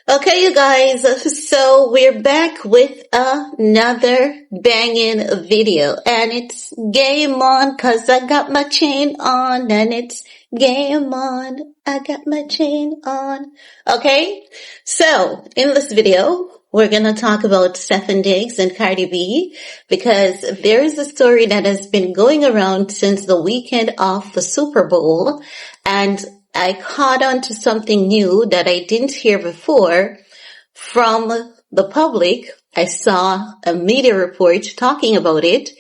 Okay, you guys, so we're back with another banging video, and it's game on cause I got my chain on, and it's game on, I got my chain on. Okay, so in this video, we're gonna talk about Stefon Diggs and Cardi B because there is a story that has been going around since the weekend of the Super Bowl, and I caught on to something new that I didn't hear before from the public. I saw a media report talking about it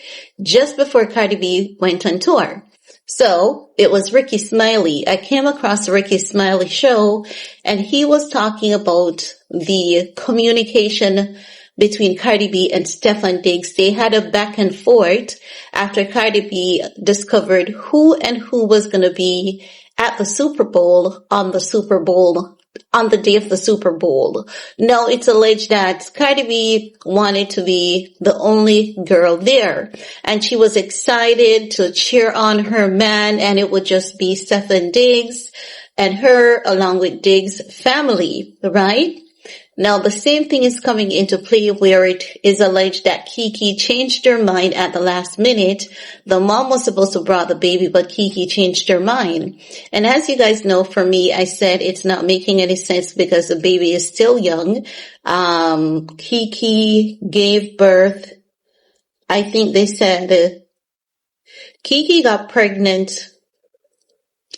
just before Cardi B went on tour. So it was Ricky Smiley. I came across Ricky Smiley show and he was talking about the communication between Cardi B and Stefon Diggs. They had a back and forth after Cardi B discovered who was going to be at the Super Bowl on the day of the Super Bowl. Now it's alleged that Cardi B wanted to be the only girl there, and she was excited to cheer on her man, and it would just be Stefon Diggs and her along with Diggs' family, right? Now, the same thing is coming into play where it is alleged that Kiki changed her mind at the last minute. The mom was supposed to bring the baby, but Kiki changed her mind. And as you guys know, for me, I said it's not making any sense because the baby is still young. Kiki gave birth. I think they said Kiki got pregnant.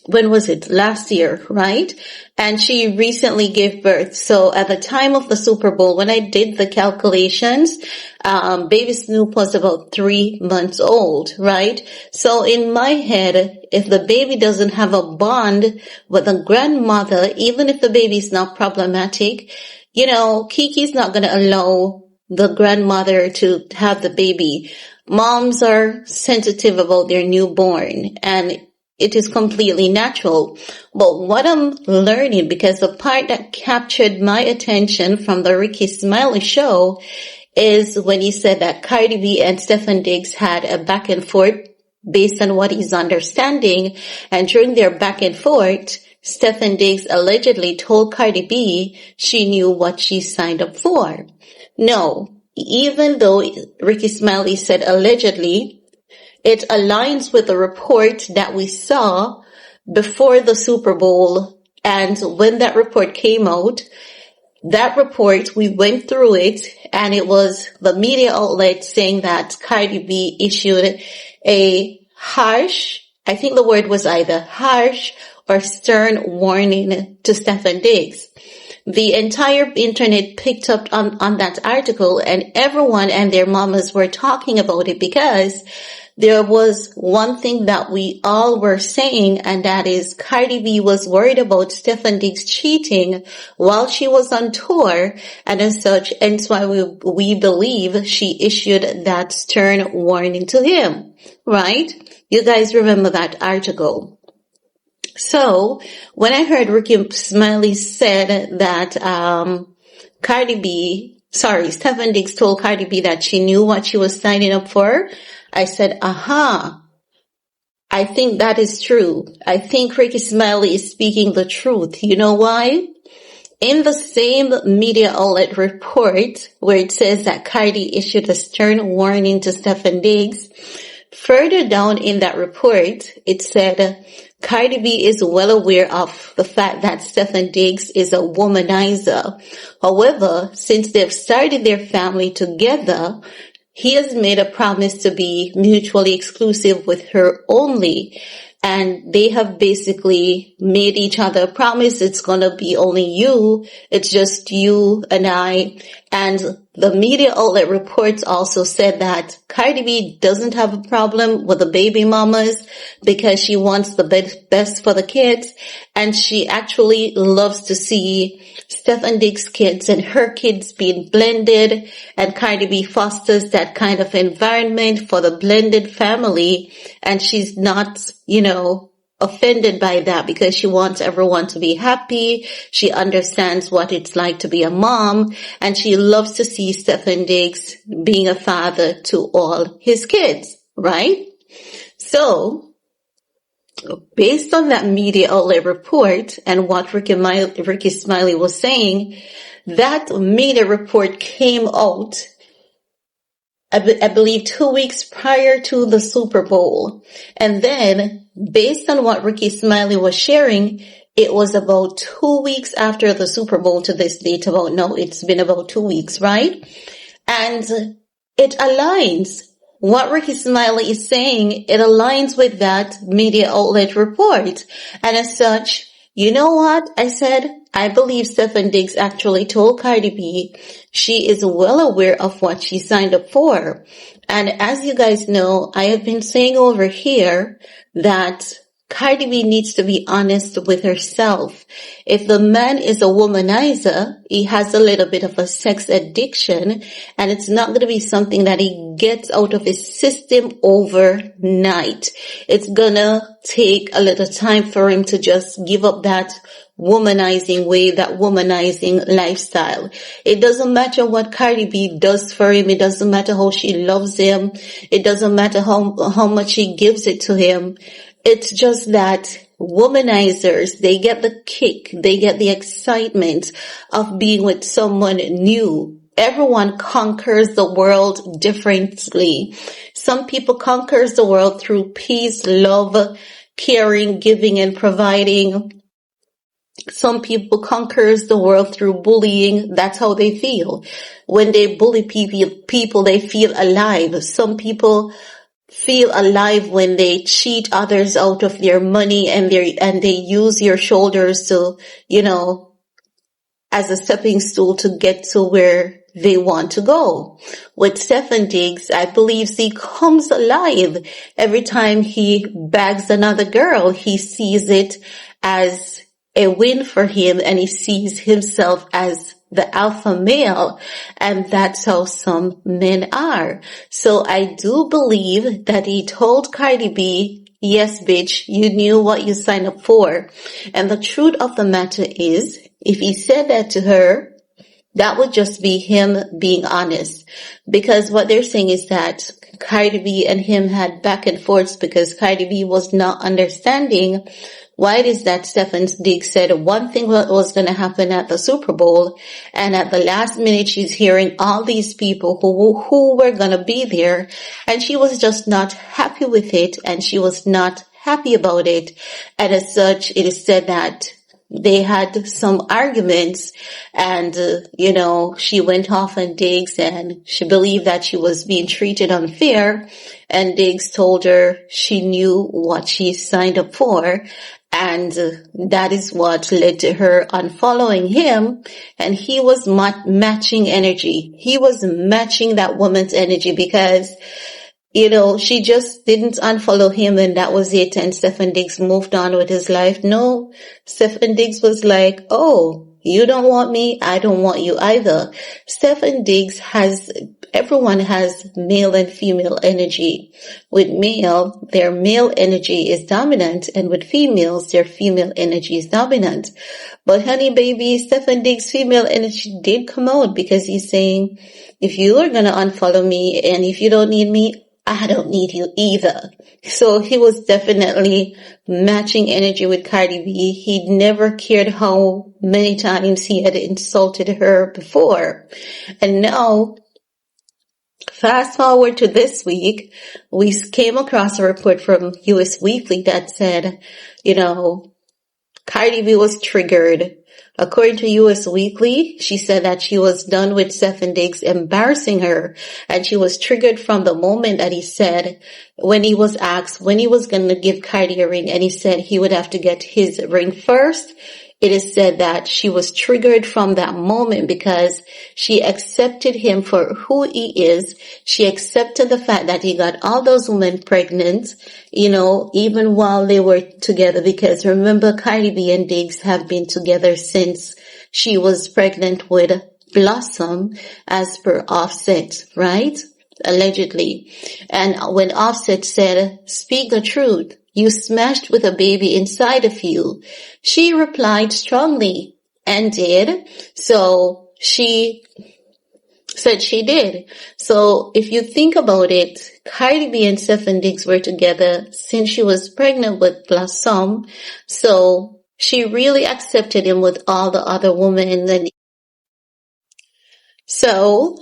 When was it? Last year, right? And she recently gave birth. So at the time of the Super Bowl, when I did the calculations, baby Snoop was about 3 months old, right? So in my head, if the baby doesn't have a bond with the grandmother, even if the baby is not problematic, Kiki's not going to allow the grandmother to have the baby. Moms are sensitive about their newborn, and it is completely natural. But what I'm learning, because the part that captured my attention from the Ricky Smiley show is when he said that Cardi B and Stefon Diggs had a back and forth based on what he's understanding. And during their back and forth, Stefon Diggs allegedly told Cardi B she knew what she signed up for. No, even though Ricky Smiley said allegedly, it aligns with the report that we saw before the Super Bowl. And when that report came out, we went through it, and it was the media outlet saying that Cardi B issued a harsh, I think the word was either harsh or stern warning to Stefon Diggs. The entire internet picked up on that article, and everyone and their mamas were talking about it because there was one thing that we all were saying, and that is Cardi B was worried about Stefon Diggs cheating while she was on tour, and as such, and that's why we believe she issued that stern warning to him, right? You guys remember that article. So, when I heard Ricky Smiley said that Stefon Diggs told Cardi B that she knew what she was signing up for, I said, aha, I think that is true. I think Ricky Smiley is speaking the truth. You know why? In the same media outlet report where it says that Cardi issued a stern warning to Stefon Diggs, further down in that report, it said Cardi B is well aware of the fact that Stefon Diggs is a womanizer. However, since they've started their family together, he has made a promise to be mutually exclusive with her only. And they have basically made each other a promise. It's going to be only you. It's just you and I. And the media outlet reports also said that Cardi B doesn't have a problem with the baby mamas because she wants the best for the kids. And she actually loves to see Stefon Diggs' kids and her kids being blended. And Cardi B fosters that kind of environment for the blended family. And she's not, offended by that because she wants everyone to be happy. She understands what it's like to be a mom, and she loves to see Stefon Diggs being a father to all his kids, right? So Based on that media outlet report and what Ricky Smiley was saying, that media report came out, I believe, 2 weeks prior to the Super Bowl. And then, based on what Ricky Smiley was sharing, it was about 2 weeks after the Super Bowl to this date. It's been about 2 weeks, right? And it aligns. What Ricky Smiley is saying, it aligns with that media outlet report. And as such, you know what? I said, I believe Stefon Diggs actually told Cardi B she is well aware of what she signed up for. And as you guys know, I have been saying over here that Cardi B needs to be honest with herself. If the man is a womanizer, he has a little bit of a sex addiction, and it's not going to be something that he gets out of his system overnight. It's gonna take a little time for him to just give up that womanizing way, that womanizing lifestyle. It doesn't matter what Cardi B does for him. It doesn't matter how she loves him. It doesn't matter how much she gives it to him. It's just that womanizers, they get the kick, they get the excitement of being with someone new. Everyone conquers the world differently. Some people conquers the world through peace, love, caring, giving, and providing. Some people conquers the world through bullying. That's how they feel. When they bully people, they feel alive. Some people feel alive when they cheat others out of their money and they use your shoulders to, as a stepping stool to get to where they want to go. With Stefon Diggs, I believe he comes alive every time he bags another girl. He sees it as a win for him, and he sees himself as the alpha male, and that's how some men are. So I do believe that he told Cardi B, yes, bitch, you knew what you signed up for. And the truth of the matter is, if he said that to her, that would just be him being honest. Because what they're saying is that Cardi B and him had back and forths because Cardi B was not understanding why it is that Stefon Diggs said one thing was going to happen at the Super Bowl, and at the last minute she's hearing all these people who were going to be there, and she was just not happy with it, and she was not happy about it. And as such, it is said that they had some arguments, and, she went off on Diggs, and she believed that she was being treated unfair, and Diggs told her she knew what she signed up for, and that is what led to her unfollowing him, and he was matching energy. He was matching that woman's energy because she just didn't unfollow him and that was it, and Stefon Diggs moved on with his life. No, Stefon Diggs was like, oh, you don't want me, I don't want you either. Stefon Diggs everyone has male and female energy. With male, their male energy is dominant, and with females, their female energy is dominant. But honey baby, Stefon Diggs' female energy did come out because he's saying, if you are going to unfollow me and if you don't need me, I don't need you either. So he was definitely matching energy with Cardi B. He never cared how many times he had insulted her before. And now, fast forward to this week, we came across a report from US Weekly that said, Cardi B was triggered. According to US Weekly, she said that she was done with Stefon Diggs embarrassing her, and she was triggered from the moment that he said, when he was asked when he was going to give Cardi a ring, and he said he would have to get his ring first. It is said that she was triggered from that moment because she accepted him for who he is. She accepted the fact that he got all those women pregnant, even while they were together. Because remember, Cardi B and Diggs have been together since she was pregnant with Blossom, as per Offset, right? Allegedly. And when Offset said, speak the truth, you smashed with a baby inside of you, she replied strongly and did. So she said she did. So if you think about it, Cardi B and Stefon Diggs were together since she was pregnant with Blossom. So she really accepted him with all the other women. And so,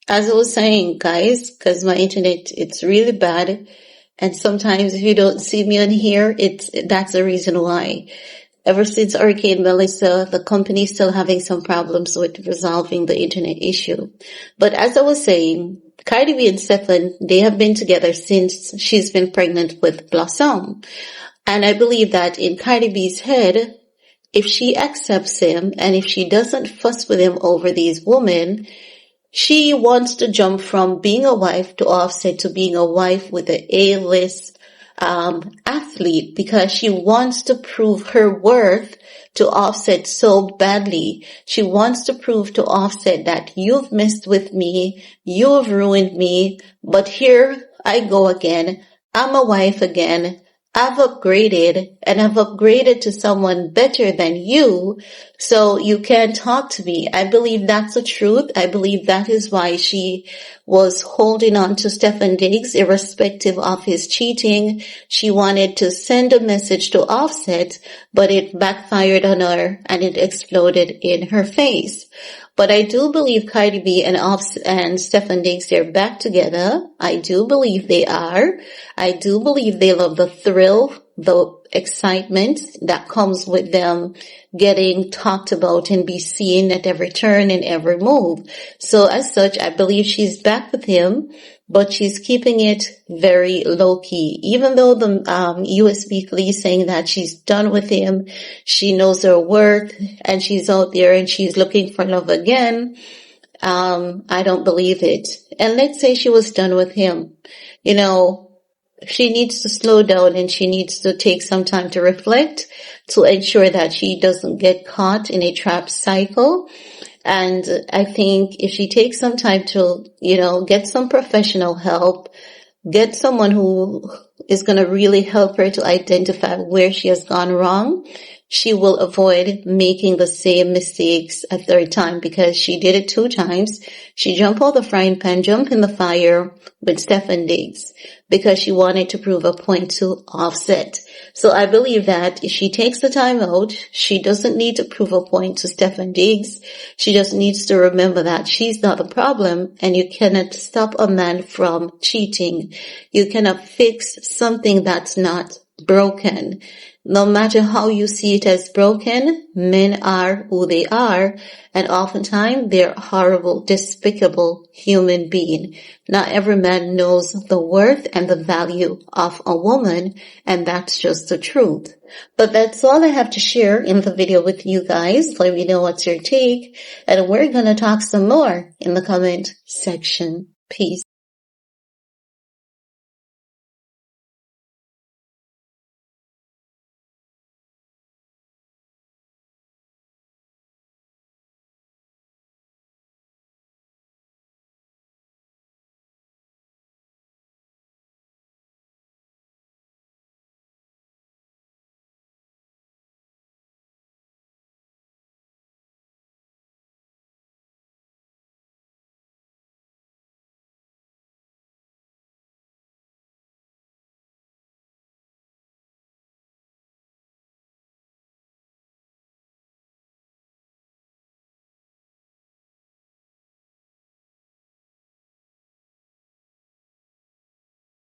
as I was saying, guys, because my internet, it's really bad. And sometimes if you don't see me on here, that's the reason why. Ever since Hurricane Melissa, the company's still having some problems with resolving the internet issue. But as I was saying, Cardi B and Stefon, they have been together since she's been pregnant with Blossom. And I believe that in Cardi B's head, if she accepts him and if she doesn't fuss with him over these women, she wants to jump from being a wife to Offset to being a wife with an A-list athlete, because she wants to prove her worth to Offset so badly. She wants to prove to Offset that you've messed with me, you've ruined me, but here I go again. I'm a wife again. I've upgraded, and I've upgraded to someone better than you, so you can't talk to me. I believe that's the truth. I believe that is why she was holding on to Stefon Diggs, irrespective of his cheating. She wanted to send a message to Offset, but it backfired on her and it exploded in her face. But I do believe Cardi B and Stefon Diggs, they're back together. I do believe they are. I do believe they love the thrill, the excitement that comes with them getting talked about and be seen at every turn and every move. So as such, I believe she's back with him, but she's keeping it very low key. Even though the US Weekly is saying that she's done with him, she knows her worth, and she's out there and she's looking for love again, I don't believe it. And let's say she was done with him. You know, she needs to slow down and she needs to take some time to reflect to ensure that she doesn't get caught in a trap cycle. And I think if she takes some time to, get some professional help, get someone who is going to really help her to identify where she has gone wrong, she will avoid making the same mistakes a third time, because she did it 2 times. She jumped out the frying pan, jumped in the fire with Stefon Diggs because she wanted to prove a point to Offset. So I believe that if she takes the time out, she doesn't need to prove a point to Stefon Diggs. She just needs to remember that she's not the problem, and you cannot stop a man from cheating. You cannot fix something that's not broken. No matter how you see it as broken, men are who they are, and oftentimes they're horrible, despicable human being. Not every man knows the worth and the value of a woman, and that's just the truth. But that's all I have to share in the video with you guys. Let me know what's your take, and we're gonna talk some more in the comment section. Peace.